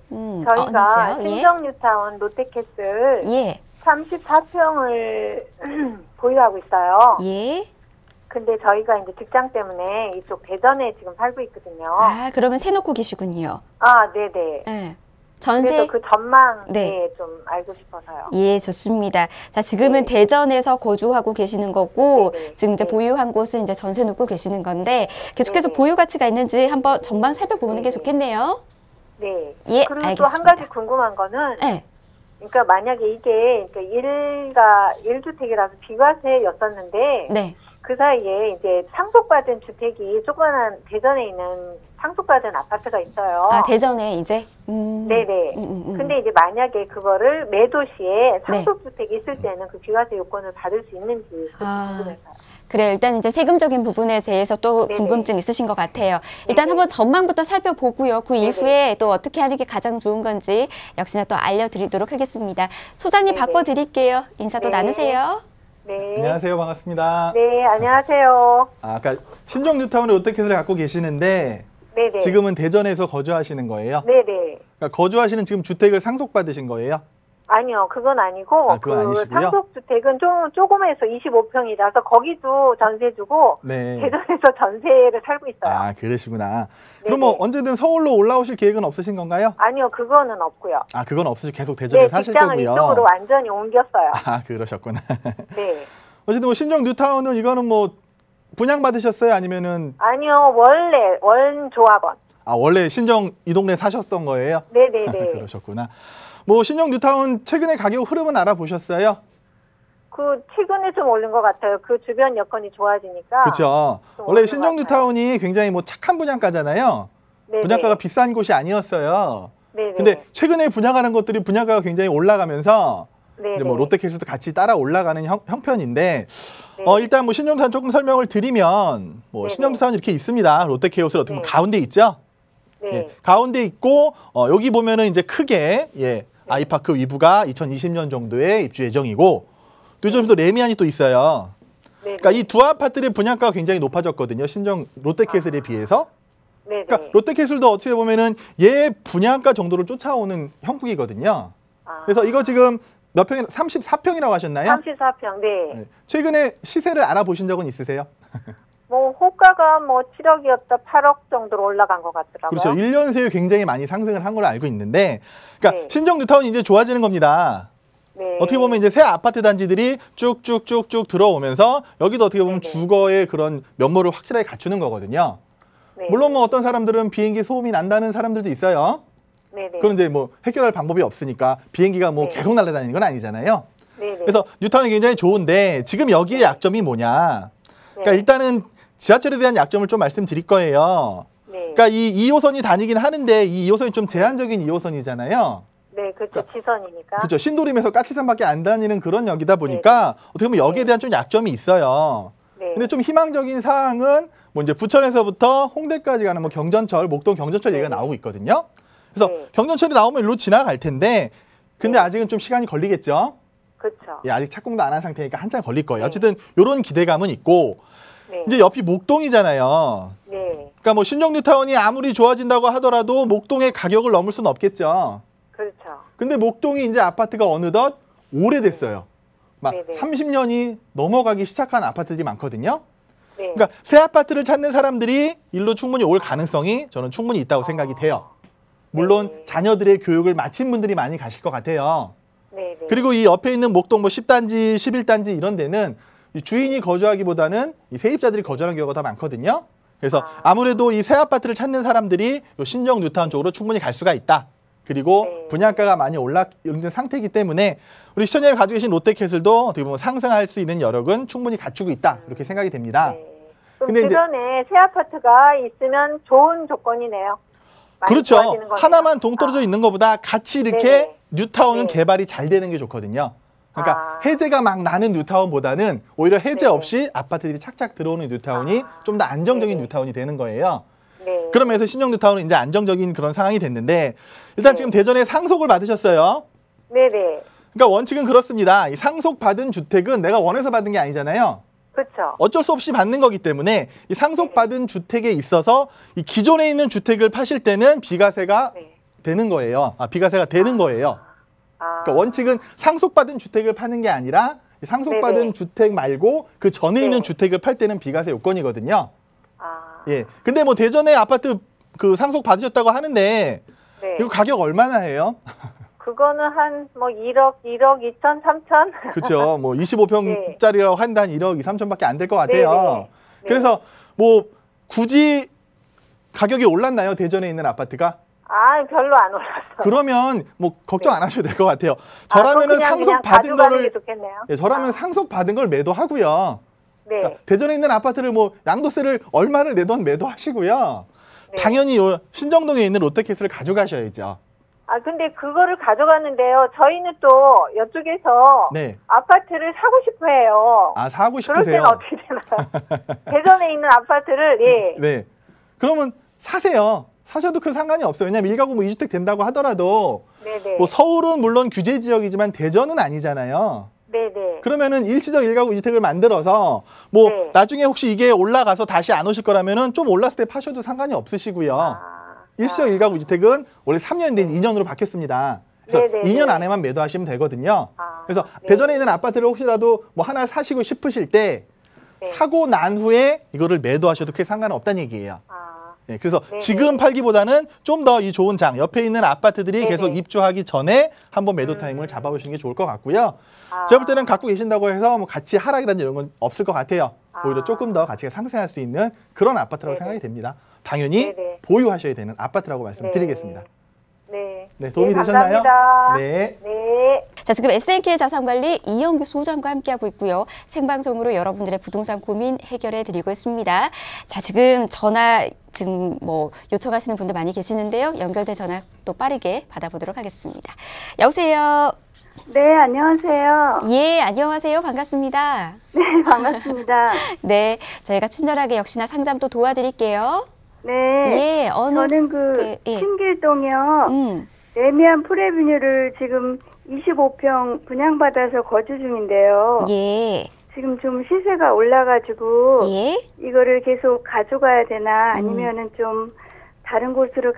Speaker 4: 저희가
Speaker 1: 어디죠?
Speaker 4: 신정뉴타운 롯데캐슬
Speaker 1: 예.
Speaker 4: 34평을 보유하고 있어요.
Speaker 1: 예.
Speaker 4: 근데 저희가 이제 직장 때문에 이쪽 대전에 지금 살고 있거든요.
Speaker 1: 아, 그러면 세놓고 계시군요.
Speaker 4: 아, 네네.
Speaker 1: 예. 전세.
Speaker 4: 그래서 그 전망
Speaker 1: 네.
Speaker 4: 좀 알고 싶어서요.
Speaker 1: 예, 좋습니다. 자, 지금은
Speaker 4: 네.
Speaker 1: 대전에서 거주하고 계시는 거고,
Speaker 4: 네네.
Speaker 1: 지금 이제
Speaker 4: 네.
Speaker 1: 보유한 곳은 이제 전세 놓고 계시는 건데, 계속해서
Speaker 4: 네네.
Speaker 1: 보유 가치가 있는지 한번 전망 살펴보는 게
Speaker 4: 네네.
Speaker 1: 좋겠네요.
Speaker 4: 네.
Speaker 1: 예,
Speaker 4: 그리고 또
Speaker 1: 알겠습니다.
Speaker 4: 한 가지 궁금한 거는
Speaker 1: 네.
Speaker 4: 그러니까 만약에 이게 그러니까 1주택이라서 비과세였었는데
Speaker 1: 네.
Speaker 4: 그 사이에 이제 상속받은 주택이 조그만한 대전에 있는 상속받은 아파트가 있어요.
Speaker 1: 아, 대전에 이제?
Speaker 4: 네네. 근데 이제 만약에 그거를 매도 시에 상속주택이 있을 때는 그 비과세 요건을 받을 수 있는지 궁금해서요.
Speaker 1: 그래, 일단 이제 세금적인 부분에 대해서 또
Speaker 4: 네네.
Speaker 1: 궁금증 있으신 것 같아요. 일단
Speaker 4: 네네.
Speaker 1: 한번 전망부터 살펴보고요. 그
Speaker 4: 네네.
Speaker 1: 이후에 또 어떻게 하는 게 가장 좋은 건지 역시나 또 알려드리도록 하겠습니다. 소장님
Speaker 4: 네네.
Speaker 1: 바꿔드릴게요. 인사도
Speaker 4: 네.
Speaker 1: 나누세요.
Speaker 4: 네.
Speaker 3: 안녕하세요. 반갑습니다.
Speaker 4: 네, 안녕하세요.
Speaker 3: 아까 신정 뉴타운의 롯데캐슬을 갖고 계시는데
Speaker 4: 네네.
Speaker 3: 지금은 대전에서 거주하시는 거예요?
Speaker 4: 네네.
Speaker 3: 그러니까 거주하시는 지금 주택을 상속받으신 거예요?
Speaker 4: 아니요, 그건 아니고,
Speaker 3: 아, 그건 아니시고요?
Speaker 4: 상속주택은 조금해서 25평이라서 거기도 전세 주고,
Speaker 3: 네.
Speaker 4: 대전에서 전세를 살고 있어요.
Speaker 3: 아, 그러시구나.
Speaker 4: 네네.
Speaker 3: 그럼 뭐 언제든 서울로 올라오실 계획은 없으신 건가요?
Speaker 4: 아니요, 그거는 없고요.
Speaker 3: 아, 그건 없으시고 계속 대전에
Speaker 4: 네,
Speaker 3: 사실
Speaker 4: 직장을
Speaker 3: 거고요.
Speaker 4: 이쪽으로 완전히 옮겼어요.
Speaker 3: 아, 그러셨구나.
Speaker 4: 네.
Speaker 3: 어쨌든 뭐 신정 뉴타운은 이거는 뭐 분양받으셨어요? 아니면은
Speaker 4: 아니요, 원조합원.
Speaker 3: 아, 원래 신정 이 동네 사셨던 거예요?
Speaker 4: 네네네.
Speaker 3: 그러셨구나. 뭐 신정 뉴타운 최근에 가격 흐름은 알아보셨어요?
Speaker 4: 그 최근에 좀 오른 것 같아요. 그 주변 여건이 좋아지니까.
Speaker 3: 그렇죠.
Speaker 4: 좀
Speaker 3: 원래
Speaker 4: 오른
Speaker 3: 신정
Speaker 4: 것 같아요.
Speaker 3: 뉴타운이 굉장히 뭐 착한 분양가잖아요.
Speaker 4: 네네.
Speaker 3: 분양가가 비싼 곳이 아니었어요.
Speaker 4: 네네.
Speaker 3: 근데 최근에 분양하는 것들이 분양가가 굉장히 올라가면서
Speaker 4: 네네.
Speaker 3: 이제 뭐 롯데캐슬도 같이 따라 올라가는 형편인데
Speaker 4: 네.
Speaker 3: 일단 뭐 신정 뉴타운 조금 설명을 드리면 뭐
Speaker 4: 네네.
Speaker 3: 신정 뉴타운 이렇게 있습니다. 롯데캐슬 어떻게 보면
Speaker 4: 네.
Speaker 3: 가운데 있죠?
Speaker 4: 네.
Speaker 3: 예, 가운데 있고 여기 보면은 이제 크게 아이파크 위브가 2020년 정도에 입주 예정이고 또 요즘 또 레미안이 또 있어요.
Speaker 4: 네네.
Speaker 3: 그러니까 이 두 아파트의 분양가가 굉장히 높아졌거든요. 신정 롯데캐슬에 비해서.
Speaker 4: 네네.
Speaker 3: 그러니까 롯데캐슬도 어떻게 보면은 얘 분양가 정도를 쫓아오는 형국이거든요. 그래서 이거 지금 몇 평이 34평이라고 하셨나요?
Speaker 4: 34평, 네.
Speaker 3: 네. 최근에 시세를 알아보신 적은 있으세요?
Speaker 4: 뭐 호가가 뭐 7억이었다 8억 정도로 올라간 것 같더라고요.
Speaker 3: 그렇죠. 1년 새에 굉장히 많이 상승을 한 걸로 알고 있는데, 그러니까
Speaker 4: 네.
Speaker 3: 신정 뉴타운이 이제 좋아지는 겁니다.
Speaker 4: 네.
Speaker 3: 어떻게 보면 이제 새 아파트 단지들이 쭉쭉쭉쭉 들어오면서 여기도 어떻게 보면
Speaker 4: 네네.
Speaker 3: 주거의 그런 면모를 확실하게 갖추는 거거든요.
Speaker 4: 네.
Speaker 3: 물론 뭐 어떤 사람들은 비행기 소음이 난다는 사람들도 있어요.
Speaker 4: 네네.
Speaker 3: 그런 이제 뭐 해결할 방법이 없으니까 비행기가 뭐
Speaker 4: 네.
Speaker 3: 계속 날아다니는 건 아니잖아요.
Speaker 4: 네네.
Speaker 3: 그래서 뉴타운이 굉장히 좋은데 지금 여기에 약점이 뭐냐? 그러니까
Speaker 4: 네.
Speaker 3: 일단은 지하철에 대한 약점을 좀 말씀드릴 거예요.
Speaker 4: 네.
Speaker 3: 그러니까 이 2호선이 다니긴 하는데 이 2호선이 좀 제한적인 2호선이잖아요.
Speaker 4: 네, 그렇죠. 지선이니까.
Speaker 3: 그렇죠. 신도림에서 까치산밖에 안 다니는 그런 역이다 보니까 어떻게 보면 여기에 대한 좀 약점이 있어요.
Speaker 4: 네.
Speaker 3: 근데 좀 희망적인 사항은 뭐 이제 부천에서부터 홍대까지 가는 뭐 경전철, 목동 경전철 얘기가
Speaker 4: 네.
Speaker 3: 나오고 있거든요. 그래서
Speaker 4: 네.
Speaker 3: 경전철이 나오면 일로 지나갈 텐데 근데
Speaker 4: 네.
Speaker 3: 아직은 좀 시간이 걸리겠죠.
Speaker 4: 그렇죠.
Speaker 3: 예, 아직 착공도 안 한 상태니까 한참 걸릴 거예요.
Speaker 4: 네.
Speaker 3: 어쨌든 이런 기대감은 있고
Speaker 4: 네.
Speaker 3: 이제 옆이 목동이잖아요.
Speaker 4: 네.
Speaker 3: 그러니까 뭐 신정 뉴타운이 아무리 좋아진다고 하더라도 목동의 가격을 넘을 수는 없겠죠.
Speaker 4: 그렇죠.
Speaker 3: 근데 목동이 이제 아파트가 어느덧 오래됐어요. 막
Speaker 4: 네네.
Speaker 3: 30년이 넘어가기 시작한 아파트들이 많거든요.
Speaker 4: 네.
Speaker 3: 그러니까 새 아파트를 찾는 사람들이 일로 충분히 올 가능성이 저는 충분히 있다고 생각이 돼요. 물론
Speaker 4: 네.
Speaker 3: 자녀들의 교육을 마친 분들이 많이 가실 것 같아요.
Speaker 4: 네. 네.
Speaker 3: 그리고 이 옆에 있는 목동 뭐 10단지, 11단지 이런 데는 이 주인이 거주하기보다는 이 세입자들이 거주하는 경우가 더 많거든요. 그래서 아무래도 이 새 아파트를 찾는 사람들이 요 신정 뉴타운 쪽으로 충분히 갈 수가 있다. 그리고
Speaker 4: 네.
Speaker 3: 분양가가 많이 올라있는 상태이기 때문에 우리 시청자님이 가지고 계신 롯데캐슬도 어떻게 보면 상승할 수 있는 여력은 충분히 갖추고 있다. 이렇게 생각이 됩니다.
Speaker 4: 네. 그럼
Speaker 3: 근데 이제-
Speaker 4: 주변에 새 아파트가 있으면 좋은 조건이네요. 많이
Speaker 3: 그렇죠.
Speaker 4: 좋아지는 거네요.
Speaker 3: 하나만 동떨어져 있는 것보다 같이 이렇게
Speaker 4: 네네.
Speaker 3: 뉴타운은
Speaker 4: 네.
Speaker 3: 개발이 잘 되는 게 좋거든요. 그러니까
Speaker 4: 아.
Speaker 3: 해제가 막 나는 뉴타운보다는 오히려 해제
Speaker 4: 네네.
Speaker 3: 없이 아파트들이 착착 들어오는 뉴타운이 좀 더 안정적인
Speaker 4: 네네.
Speaker 3: 뉴타운이 되는 거예요.
Speaker 4: 네.
Speaker 3: 그러면서 신정 뉴타운은 이제 안정적인 그런 상황이 됐는데 일단
Speaker 4: 네.
Speaker 3: 지금 대전에 상속을 받으셨어요.
Speaker 4: 네네.
Speaker 3: 그러니까 원칙은 그렇습니다. 이 상속받은 주택은 내가 원해서 받은 게 아니잖아요.
Speaker 4: 그렇죠.
Speaker 3: 어쩔 수 없이 받는 거기 때문에 이 상속받은 주택에 있어서 이 기존에 있는 주택을 파실 때는 비과세가
Speaker 4: 네.
Speaker 3: 되는 거예요. 비과세가 되는 거예요.
Speaker 4: 아.
Speaker 3: 그러니까 원칙은 상속받은 주택을 파는 게 아니라 이 상속받은
Speaker 4: 네네.
Speaker 3: 주택 말고 그 전에 있는
Speaker 4: 네.
Speaker 3: 주택을 팔 때는 비과세 요건이거든요.
Speaker 4: 아.
Speaker 3: 예. 근데 뭐 대전에 아파트 그 상속 받으셨다고 하는데
Speaker 4: 네.
Speaker 3: 이거 가격 얼마나 해요?
Speaker 4: 그거는 한 뭐 1억 2천, 3천?
Speaker 3: 그렇죠. 뭐 25평짜리라고 한다 한 1억 2, 3천밖에 안 될 것 같아요.
Speaker 4: 네네. 네.
Speaker 3: 그래서 뭐 굳이 가격이 올랐나요? 대전에 있는 아파트가?
Speaker 4: 아, 별로 안 올랐어요.
Speaker 3: 그러면 뭐 걱정 안 하셔도 될 것 같아요.
Speaker 4: 그럼
Speaker 3: 저라면은
Speaker 4: 그냥
Speaker 3: 상속 받은
Speaker 4: 가져가는
Speaker 3: 거를
Speaker 4: 게 좋겠네요.
Speaker 3: 예, 저라면 상속 받은 걸 매도하고요.
Speaker 4: 네.
Speaker 3: 그러니까 대전에 있는 아파트를 뭐 양도세를 얼마를 내던 매도하시고요.
Speaker 4: 네.
Speaker 3: 당연히 요 신정동에 있는 롯데캐슬을 가져가셔야죠.
Speaker 4: 아, 근데 그거를 가져가는데요. 저희는 또 이쪽에서
Speaker 3: 네.
Speaker 4: 아파트를 사고 싶어 해요.
Speaker 3: 아, 사고
Speaker 4: 그럴
Speaker 3: 싶으세요?
Speaker 4: 때는 어떻게 되나요? 대전에 있는 아파트를, 예.
Speaker 3: 네. 그러면 사세요. 사셔도 큰 상관이 없어요. 왜냐면 1가구 뭐 2주택 된다고 하더라도
Speaker 4: 네네.
Speaker 3: 뭐 서울은 물론 규제 지역이지만 대전은 아니잖아요.
Speaker 4: 네네.
Speaker 3: 그러면은 일시적 1가구 2주택을 만들어서 뭐
Speaker 4: 네.
Speaker 3: 나중에 혹시 이게 올라가서 다시 안 오실 거라면은 좀 올랐을 때 파셔도 상관이 없으시고요. 일시적 1가구 2주택은 원래 3년인데 2년으로 바뀌었습니다. 그래서
Speaker 4: 네네네.
Speaker 3: 2년 안에만 매도하시면 되거든요. 그래서
Speaker 4: 네.
Speaker 3: 대전에 있는 아파트를 혹시라도 뭐 하나 사시고 싶으실 때
Speaker 4: 네.
Speaker 3: 사고 난 후에 이거를 매도하셔도 크게 상관은 없다는 얘기예요. 네, 그래서
Speaker 4: 네네.
Speaker 3: 지금 팔기보다는 좀 더 이 좋은 장, 옆에 있는 아파트들이
Speaker 4: 네네.
Speaker 3: 계속 입주하기 전에 한번 매도 타이밍을 잡아보시는 게 좋을 것 같고요. 제가 볼 때는 갖고 계신다고 해서 뭐 같이 하락이라든지 이런 건 없을 것 같아요. 오히려 조금 더 가치가 상승할 수 있는 그런 아파트라고
Speaker 4: 네네.
Speaker 3: 생각이 됩니다. 당연히
Speaker 4: 네네.
Speaker 3: 보유하셔야 되는 아파트라고 말씀드리겠습니다.
Speaker 4: 네.
Speaker 3: 네, 도움이
Speaker 4: 네,
Speaker 3: 되셨나요?
Speaker 4: 감사합니다.
Speaker 3: 네.
Speaker 4: 네.
Speaker 1: 자, 지금 SNK 자산관리 이영규 소장과 함께하고 있고요. 생방송으로 여러분들의 부동산 고민 해결해 드리고 있습니다. 자, 지금 전화 뭐 요청하시는 분들 많이 계시는데요. 연결된 전화 또 빠르게 받아보도록 하겠습니다. 여보세요.
Speaker 5: 네, 안녕하세요.
Speaker 1: 예, 안녕하세요. 반갑습니다.
Speaker 5: 네, 반갑습니다.
Speaker 1: 네, 저희가 친절하게 역시나 상담 또 도와드릴게요.
Speaker 5: 네,
Speaker 1: 예,
Speaker 5: 저는
Speaker 1: 예.
Speaker 5: 신길동이요. 레미안 프레비뉴를 지금 25평 분양받아서 거주 중인데요.
Speaker 1: 예.
Speaker 5: 지금 좀 시세가 올라가지고
Speaker 1: 예.
Speaker 5: 이거를 계속 가져가야 되나 아니면은 좀 다른 곳으로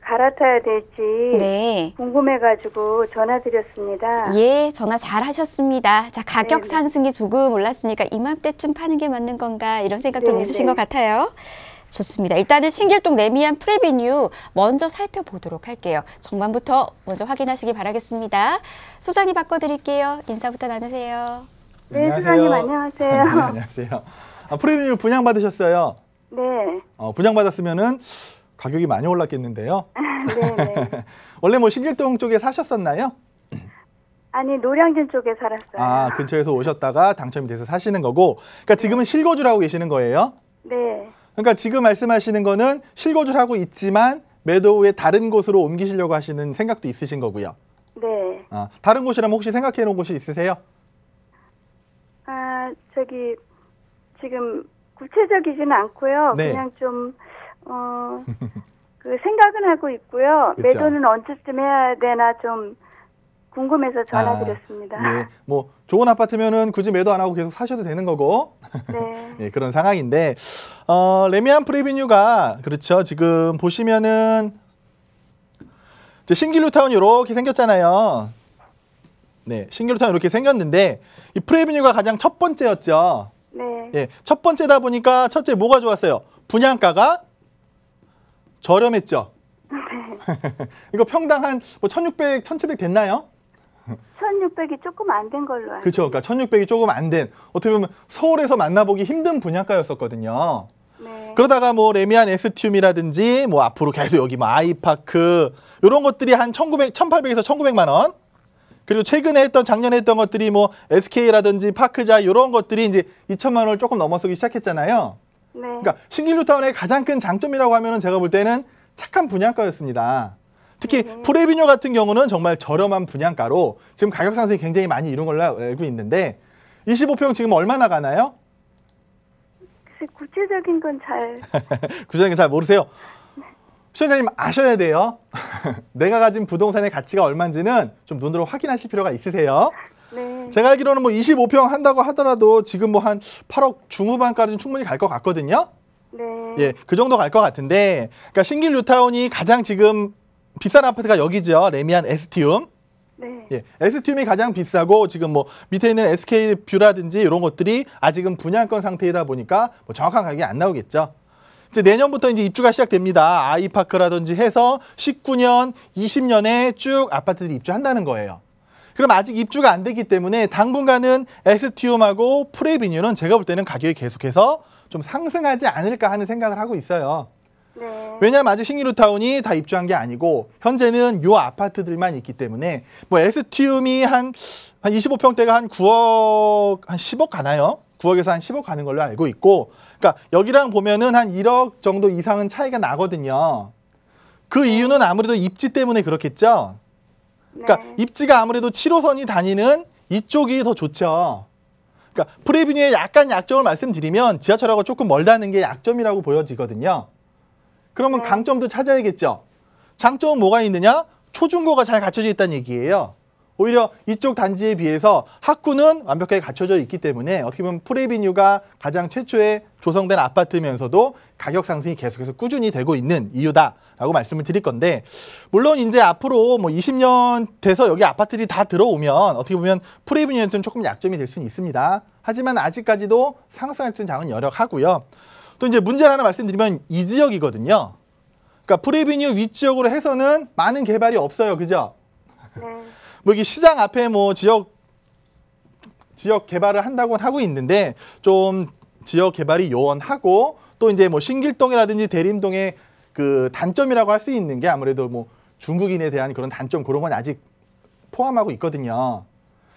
Speaker 5: 갈아타야 될지
Speaker 1: 네.
Speaker 5: 궁금해가지고 전화드렸습니다.
Speaker 1: 예, 전화 잘 하셨습니다. 자, 가격
Speaker 5: 네네.
Speaker 1: 상승이 조금 올랐으니까 이맘때쯤 파는 게 맞는 건가 이런 생각 좀
Speaker 5: 네네.
Speaker 1: 있으신 것 같아요. 좋습니다. 일단은 신길동 레미안 프레비뉴 먼저 살펴보도록 할게요. 정관부터 먼저 확인하시기 바라겠습니다. 소장님 바꿔드릴게요. 인사부터 나누세요.
Speaker 5: 네, 소장님 안녕하세요.
Speaker 3: 네, 안녕하세요. 프리미엄 분양 받으셨어요.
Speaker 5: 네.
Speaker 3: 분양 받았으면은 가격이 많이 올랐겠는데요.
Speaker 5: 네네.
Speaker 3: 원래 뭐 신길동 쪽에 사셨었나요?
Speaker 5: 아니, 노량진 쪽에 살았어요.
Speaker 3: 아, 근처에서 오셨다가 당첨이 돼서 사시는 거고. 그러니까 지금은 실거주를 하고 계시는 거예요?
Speaker 5: 네.
Speaker 3: 그러니까 지금 말씀하시는 거는 실거주를 하고 있지만 매도 후에 다른 곳으로 옮기시려고 하시는 생각도 있으신 거고요.
Speaker 5: 네.
Speaker 3: 다른 곳이라면 혹시 생각해 놓은 곳이 있으세요?
Speaker 5: 아, 지금 구체적이지는 않고요.
Speaker 3: 네.
Speaker 5: 그냥 좀, 생각은 하고 있고요.
Speaker 3: 그쵸.
Speaker 5: 매도는 언제쯤 해야 되나 좀 궁금해서 전화드렸습니다.
Speaker 3: 예, 뭐 좋은 아파트면은 굳이 매도 안 하고 계속 사셔도 되는 거고.
Speaker 5: 네.
Speaker 3: 예, 그런 상황인데 레미안 프리비뉴가 그렇죠. 지금 보시면은 이제 신길뉴타운 이렇게 생겼잖아요. 네, 신길뉴타운 이렇게 생겼는데 이 프리비뉴가 가장 첫 번째였죠.
Speaker 5: 네.
Speaker 3: 예, 첫 번째다 보니까 첫째 뭐가 좋았어요? 분양가가 저렴했죠. 이거 평당 한 뭐 1,600, 1,700 됐나요?
Speaker 5: 1,600이 조금 안 된 걸로 알고.
Speaker 3: 그렇죠. 그러니까 1,600이 조금 안 된, 어떻게 보면 서울에서 만나보기 힘든 분양가였었거든요.
Speaker 5: 네.
Speaker 3: 그러다가 뭐 레미안 에스튬이라든지 뭐 앞으로 계속 여기 뭐 아이파크 이런 것들이 한 1,800에서 1,900만 원. 그리고 최근에 했던 작년에 했던 것들이 뭐 SK라든지 파크자 이런 것들이 이제 2천만 원을 조금 넘어서기 시작했잖아요.
Speaker 5: 네.
Speaker 3: 그러니까 신길뉴타운의 가장 큰 장점이라고 하면은 제가 볼 때는 착한 분양가였습니다. 특히 프레비뉴 같은 경우는 정말 저렴한 분양가로 지금 가격 상승이 굉장히 많이 이룬 걸로 알고 있는데 25평 지금 얼마나 가나요?
Speaker 5: 글쎄, 구체적인 건 잘.
Speaker 3: 구체적인 잘 모르세요. 시청자님 아셔야 돼요. 내가 가진 부동산의 가치가 얼마인지는 좀 눈으로 확인하실 필요가 있으세요.
Speaker 5: 네.
Speaker 3: 제가 알기로는 뭐 25평 한다고 하더라도 지금 뭐 한 8억 중후반까지는 충분히 갈 것 같거든요.
Speaker 5: 네.
Speaker 3: 예, 그 정도 갈 것 같은데, 그러니까 신길뉴타운이 가장 지금 비싼 아파트가 여기죠. 레미안 에스티움.
Speaker 5: 네.
Speaker 3: 예, 에스티움이 가장 비싸고 지금 뭐 밑에 있는 SK 뷰라든지 이런 것들이 아직은 분양권 상태이다 보니까 뭐 정확한 가격이 안 나오겠죠. 이제 내년부터 이제 입주가 시작됩니다. 아이파크라든지 해서 19년, 20년에 쭉 아파트들이 입주한다는 거예요. 그럼 아직 입주가 안 됐기 때문에 당분간은 에스티움하고 프레비뉴는 제가 볼 때는 가격이 계속해서 좀 상승하지 않을까 하는 생각을 하고 있어요.
Speaker 5: 네.
Speaker 3: 왜냐하면 아직 신규뉴타운이 다 입주한 게 아니고 현재는 요 아파트들만 있기 때문에 뭐 에스티움이 한 25평대가 한 9억, 한 10억 가나요? 9억에서 한 10억 가는 걸로 알고 있고, 그러니까 여기랑 보면은 한 1억 정도 이상은 차이가 나거든요. 그 이유는 아무래도 입지 때문에 그렇겠죠. 그러니까
Speaker 5: 네.
Speaker 3: 입지가 아무래도 7호선이 다니는 이쪽이 더 좋죠. 그러니까 프레비뉴의 약간 약점을 말씀드리면 지하철하고 조금 멀다는 게 약점이라고 보여지거든요. 그러면
Speaker 5: 네.
Speaker 3: 강점도 찾아야겠죠. 장점은 뭐가 있느냐? 초중고가 잘 갖춰져 있다는 얘기예요. 오히려 이쪽 단지에 비해서 학구는 완벽하게 갖춰져 있기 때문에 어떻게 보면 프레비뉴가 가장 최초에 조성된 아파트면서도 가격 상승이 계속해서 꾸준히 되고 있는 이유다라고 말씀을 드릴 건데, 물론 이제 앞으로 뭐 20년 돼서 여기 아파트들이 다 들어오면 어떻게 보면 프레비뉴에서는 조금 약점이 될 수는 있습니다. 하지만 아직까지도 상승할 수 있는 장은 여력하고요. 또 이제 문제를 하나 말씀드리면 이 지역이거든요. 그러니까 프레비뉴 윗지역으로 해서는 많은 개발이 없어요. 그죠?
Speaker 5: 네.
Speaker 3: 뭐 이게 시장 앞에 뭐 지역 개발을 한다고는 하고 있는데 좀 지역 개발이 요원하고 또 이제 뭐 신길동이라든지 대림동의 그 단점이라고 할 수 있는 게 아무래도 뭐 중국인에 대한 그런 단점 그런 건 아직 포함하고 있거든요.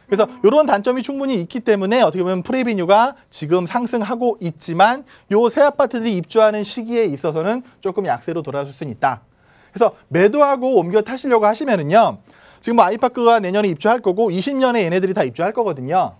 Speaker 3: 그래서 이런 단점이 충분히 있기 때문에 어떻게 보면 프레비뉴가 지금 상승하고 있지만 요 새 아파트들이 입주하는 시기에 있어서는 조금 약세로 돌아설 수는 있다. 그래서 매도하고 옮겨 타시려고 하시면은요. 지금 뭐 아이파크가 내년에 입주할 거고 20년에 얘네들이 다 입주할 거거든요.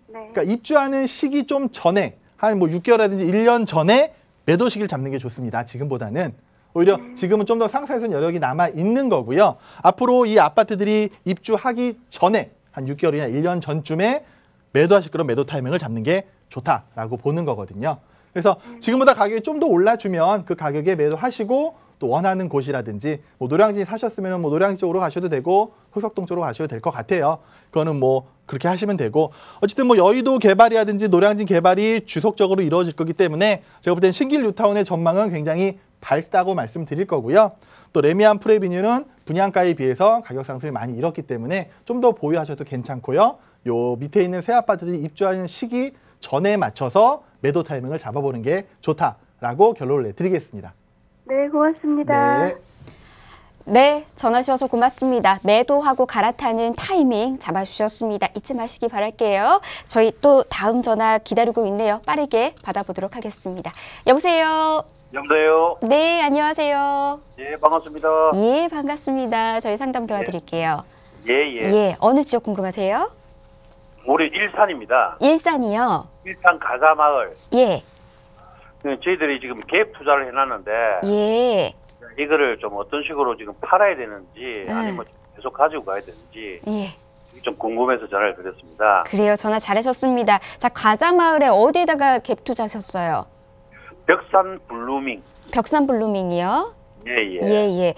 Speaker 5: 네.
Speaker 3: 그러니까 입주하는 시기 좀 전에 한 뭐 6개월이라든지 1년 전에 매도 시기를 잡는 게 좋습니다. 지금보다는. 오히려 지금은 좀 더 상승할 여력이 남아 있는 거고요. 앞으로 이 아파트들이 입주하기 전에 한 6개월이나 1년 전쯤에 매도하실 그런 매도 타이밍을 잡는 게 좋다라고 보는 거거든요. 그래서 지금보다 가격이 좀 더 올라주면 그 가격에 매도하시고 또 원하는 곳이라든지 뭐 노량진 사셨으면 뭐 노량진 쪽으로 가셔도 되고 흑석동 쪽으로 가셔도 될 것 같아요. 그거는 뭐 그렇게 하시면 되고 어쨌든 뭐 여의도 개발이라든지 노량진 개발이 지속적으로 이루어질 거기 때문에 제가 볼 땐 신길 뉴타운의 전망은 굉장히 밝다고 말씀드릴 거고요. 또 레미안 프레비뉴는 분양가에 비해서 가격 상승을 많이 이뤘기 때문에 좀 더 보유하셔도 괜찮고요. 요 밑에 있는 새 아파트들이 입주하는 시기 전에 맞춰서 매도 타이밍을 잡아보는 게 좋다라고 결론을 내드리겠습니다.
Speaker 5: 네, 고맙습니다.
Speaker 3: 네.
Speaker 1: 네, 전화 주셔서 고맙습니다. 매도하고 갈아타는 타이밍 잡아주셨습니다. 잊지 마시기 바랄게요. 저희 또 다음 전화 기다리고 있네요. 빠르게 받아보도록 하겠습니다. 여보세요?
Speaker 6: 여보세요?
Speaker 1: 네, 안녕하세요.
Speaker 6: 예, 반갑습니다.
Speaker 1: 예, 반갑습니다. 저희 상담 도와드릴게요.
Speaker 6: 예, 예.
Speaker 1: 예, 어느 지역 궁금하세요?
Speaker 6: 우리 일산입니다.
Speaker 1: 일산이요?
Speaker 6: 일산 가사마을.
Speaker 1: 예,
Speaker 6: 저희들이 지금 계획 투자를 해놨는데
Speaker 1: 예,
Speaker 6: 이거를 좀 어떤 식으로 지금 팔아야 되는지 아니면 계속 가지고 가야 되는지
Speaker 1: 예.
Speaker 6: 좀 궁금해서 전화를 드렸습니다.
Speaker 1: 그래요. 전화 잘하셨습니다. 자, 가자마을에 어디에다가 갭 투자하셨어요?
Speaker 6: 벽산 블루밍.
Speaker 1: 벽산 블루밍이요?
Speaker 6: 예, 예.
Speaker 1: 예, 예.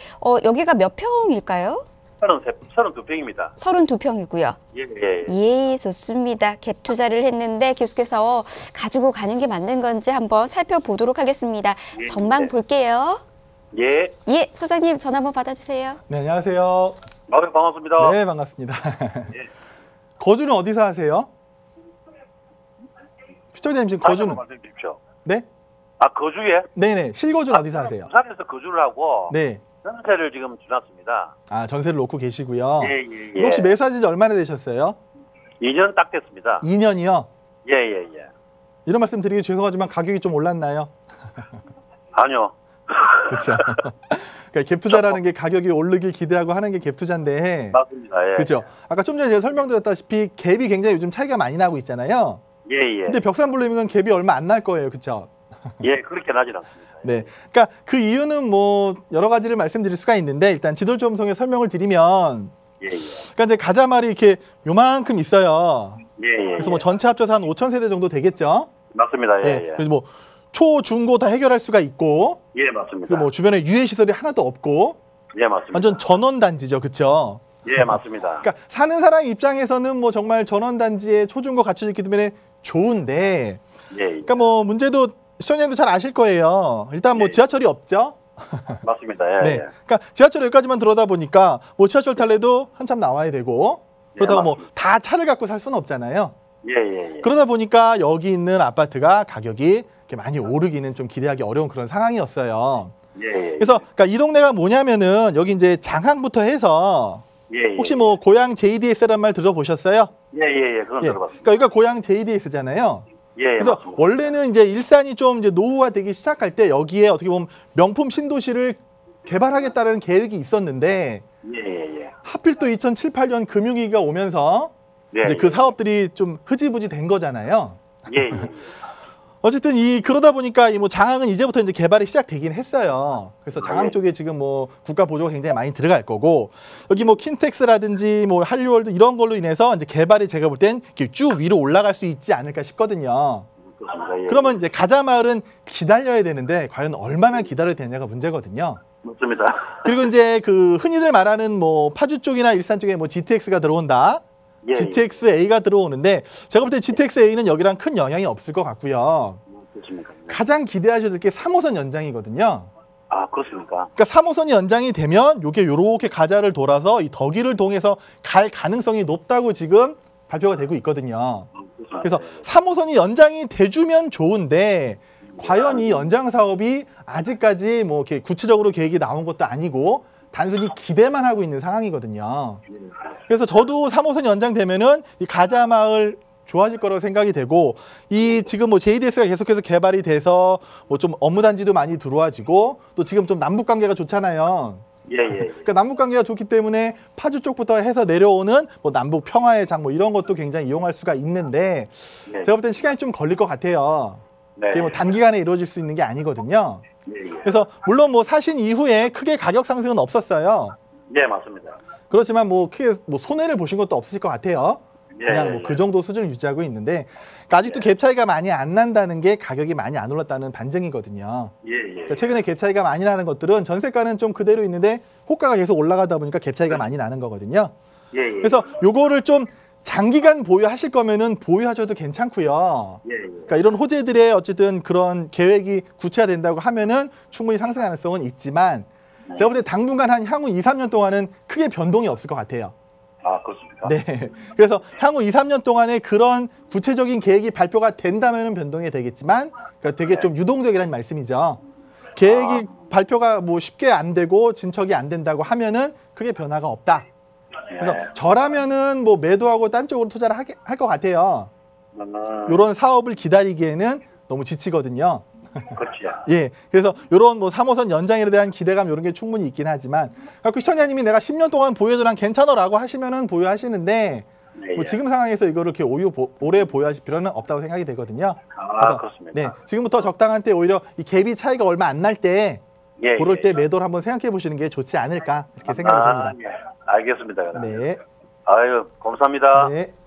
Speaker 1: 여기가 몇 평일까요?
Speaker 6: 32평입니다.
Speaker 1: 32평이고요.
Speaker 6: 예, 예.
Speaker 1: 예, 좋습니다. 갭 투자를 했는데 계속해서 가지고 가는 게 맞는 건지 한번 살펴보도록 하겠습니다.
Speaker 6: 예,
Speaker 1: 전망
Speaker 6: 네.
Speaker 1: 볼게요.
Speaker 6: 예.
Speaker 1: 예, 소장님 전화 한번 받아주세요.
Speaker 3: 네, 안녕하세요.
Speaker 6: 반갑습니다.
Speaker 3: 네, 반갑습니다.
Speaker 6: 예.
Speaker 3: 거주는 어디서 하세요? 시청자님 지금 거주는?
Speaker 6: 말씀 주십시오.
Speaker 3: 네?
Speaker 6: 아, 거주에?
Speaker 3: 네네. 실거주는 어디서 하세요?
Speaker 6: 부산에서 거주를 하고
Speaker 3: 네.
Speaker 6: 전세를 지금 주놨습니다.
Speaker 3: 아, 전세를 놓고 계시고요.
Speaker 6: 예, 예, 예.
Speaker 3: 혹시 매수하신 지 얼마나 되셨어요?
Speaker 6: 2년 딱 됐습니다.
Speaker 3: 2년이요?
Speaker 6: 예, 예, 예.
Speaker 3: 이런 말씀 드리기 죄송하지만 가격이 좀 올랐나요?
Speaker 6: 아니요.
Speaker 3: 그렇죠. 그러니까 갭 투자라는 게 가격이 오르길 기대하고 하는 게 갭 투자인데.
Speaker 6: 맞습니다. 예.
Speaker 3: 그렇죠. 아까 좀 전에 제가 설명드렸다시피 갭이 굉장히 요즘 차이가 많이 나고 있잖아요.
Speaker 6: 예, 예.
Speaker 3: 근데 벽산 블루밍은 갭이 얼마 안 날 거예요. 그렇죠?
Speaker 6: 예, 그렇게 나진 않습니다.
Speaker 3: 네. 그러니까 그 이유는 뭐 여러 가지를 말씀드릴 수가 있는데 일단 지도를 통해 설명을 드리면
Speaker 6: 예, 예.
Speaker 3: 그러니까 이제 가자말이 이렇게 요만큼 있어요.
Speaker 6: 예, 예.
Speaker 3: 그래서 뭐 전체 합쳐서 한 5천 세대 정도 되겠죠.
Speaker 6: 맞습니다. 예,
Speaker 3: 네.
Speaker 6: 예.
Speaker 3: 그래서 뭐 초, 중, 고 다 해결할 수가 있고
Speaker 6: 예, 맞습니다.
Speaker 3: 그리고 뭐 주변에 유해 시설이 하나도 없고
Speaker 6: 예, 맞습니다.
Speaker 3: 완전 전원 단지죠. 그렇죠?
Speaker 6: 예, 맞습니다.
Speaker 3: 그러니까 사는 사람 입장에서는 뭐 정말 전원 단지에 초중고 갖춰져 있기 때문에 좋은데
Speaker 6: 예, 예.
Speaker 3: 그러니까 뭐 문제도 시청자님도 잘 아실 거예요. 일단 뭐
Speaker 6: 예.
Speaker 3: 지하철이 없죠.
Speaker 6: 맞습니다. 예,
Speaker 3: 네.
Speaker 6: 예.
Speaker 3: 그러니까 지하철 여기까지만 들어오다 보니까 뭐 지하철 탈래도 한참 나와야 되고 그렇다고 뭐 다 차를 갖고 살 수는 없잖아요.
Speaker 6: 예, 예, 예.
Speaker 3: 그러다 보니까 여기 있는 아파트가 가격이 이렇게 많이 오르기는 좀 기대하기 어려운 그런 상황이었어요.
Speaker 6: 예.
Speaker 3: 그래서 그러니까 이 동네가 뭐냐면은 여기 이제 장항부터 해서
Speaker 6: 예.
Speaker 3: 혹시 뭐 고향 JDS라는 말 들어보셨어요?
Speaker 6: 예. 그건
Speaker 3: 예.
Speaker 6: 들어봤습니다.
Speaker 3: 그러니까 여기가 고향 JDS잖아요.
Speaker 6: 예.
Speaker 3: 그래서
Speaker 6: 맞습니다.
Speaker 3: 원래는 이제 일산이 좀 이제 노후화 되기 시작할 때 여기에 어떻게 보면 명품 신도시를 개발하겠다는 계획이 있었는데
Speaker 6: 예.
Speaker 3: 하필 또 2007, 8년 금융위기가 오면서
Speaker 6: 예.
Speaker 3: 이제 그 사업들이 좀 흐지부지 된 거잖아요.
Speaker 6: 예.
Speaker 3: 어쨌든 그러다 보니까 이 뭐 장항은 이제부터 이제 개발이 시작되긴 했어요. 그래서 장항 쪽에 지금 뭐 국가 보조가 굉장히 많이 들어갈 거고 여기 뭐 킨텍스라든지 뭐 한류월드 이런 걸로 인해서 이제 개발이 제가 볼 땐 쭉 위로 올라갈 수 있지 않을까 싶거든요.
Speaker 6: 그렇습니다. 예.
Speaker 3: 그러면 이제 가자마을은 기다려야 되는데 과연 얼마나 기다려야 되냐가 문제거든요.
Speaker 6: 맞습니다.
Speaker 3: 그리고 이제 그 흔히들 말하는 뭐 파주 쪽이나 일산 쪽에 뭐 GTX가 들어온다.
Speaker 6: 예.
Speaker 3: GTX-A가 들어오는데 제가 볼 때 GTX-A는 여기랑 큰 영향이 없을 것 같고요.
Speaker 6: 그렇습니까?
Speaker 3: 가장 기대하셔야 될 게 3호선 연장이거든요.
Speaker 6: 아, 그렇습니까?
Speaker 3: 그러니까 3호선이 연장이 되면 요렇게 가자를 돌아서 이 덕일을 통해서 갈 가능성이 높다고 지금 발표가 되고 있거든요. 그래서 3호선이 연장이 돼주면 좋은데 과연 이 연장 사업이 아직까지 뭐 이렇게 구체적으로 계획이 나온 것도 아니고 단순히 기대만 하고 있는 상황이거든요. 그래서 저도 3호선이 연장되면은 이 가자마을 좋아질 거라고 생각이 되고 이 지금 뭐 JDS가 계속해서 개발이 돼서 뭐 좀 업무 단지도 많이 들어와지고 또 지금 좀 남북 관계가 좋잖아요.
Speaker 6: 예.
Speaker 3: 그러니까 남북 관계가 좋기 때문에 파주 쪽부터 해서 내려오는 뭐 남북 평화의 장 뭐 이런 것도 굉장히 이용할 수가 있는데
Speaker 6: 예.
Speaker 3: 제가 볼 땐 시간이 좀 걸릴 것 같아요.
Speaker 6: 네.
Speaker 3: 그게 뭐 단기간에 이루어질 수 있는 게 아니거든요.
Speaker 6: 예.
Speaker 3: 그래서 물론 뭐 사신 이후에 크게 가격 상승은 없었어요.
Speaker 6: 예, 맞습니다.
Speaker 3: 그렇지만 뭐 크게 뭐 손해를 보신 것도 없으실 것 같아요.
Speaker 6: 예.
Speaker 3: 그냥 뭐 그 정도 수준을 유지하고 있는데 그러니까 아직도 갭 차이가 많이 안 난다는 게 가격이 많이 안 올랐다는 반증이거든요.
Speaker 6: 예.
Speaker 3: 그러니까 최근에 갭 차이가 많이 나는 것들은 전세가는 좀 그대로 있는데 호가가 계속 올라가다 보니까 갭 차이가 많이 나는 거거든요.
Speaker 6: 예.
Speaker 3: 그래서 요거를 좀 장기간 보유하실 거면은 보유하셔도 괜찮고요.
Speaker 6: 예.
Speaker 3: 그러니까 이런 호재들의 어쨌든 그런 계획이 구체화된다고 하면은 충분히 상승 가능성은 있지만 제가 볼 때 당분간 한 향후 2, 3년 동안은 크게 변동이 없을 것 같아요.
Speaker 6: 아, 그렇습니까?
Speaker 3: 네. 그래서 향후 2, 3년 동안에 그런 구체적인 계획이 발표가 된다면은 변동이 되겠지만 그러니까 되게 좀 유동적이라는 말씀이죠. 계획이 발표가 뭐 쉽게 안 되고 진척이 안 된다고 하면은 크게 변화가 없다. 그래서 저라면은 뭐 매도하고 딴 쪽으로 투자를 할 것 같아요. 이런 사업을 기다리기에는 너무 지치거든요.
Speaker 6: 그렇죠.
Speaker 3: 예, 그래서 이런 뭐 3호선 연장에 대한 기대감 이런 게 충분히 있긴 하지만 그 시청자님이 내가 10년 동안 보유해도 난 괜찮아라고 하시면은 보유하시는데 뭐 지금 상황에서 이거를 이렇게 오래 보유하실 필요는 없다고 생각이 되거든요.
Speaker 6: 아, 그렇습니다.
Speaker 3: 네, 지금부터 적당한 때 오히려 이 갭이 차이가 얼마 안 날 때 그럴 때 매도를 한번 생각해 보시는 게 좋지 않을까 이렇게 생각이 듭니다.
Speaker 6: 예. 알겠습니다.
Speaker 3: 네.
Speaker 6: 아유, 감사합니다.
Speaker 3: 네.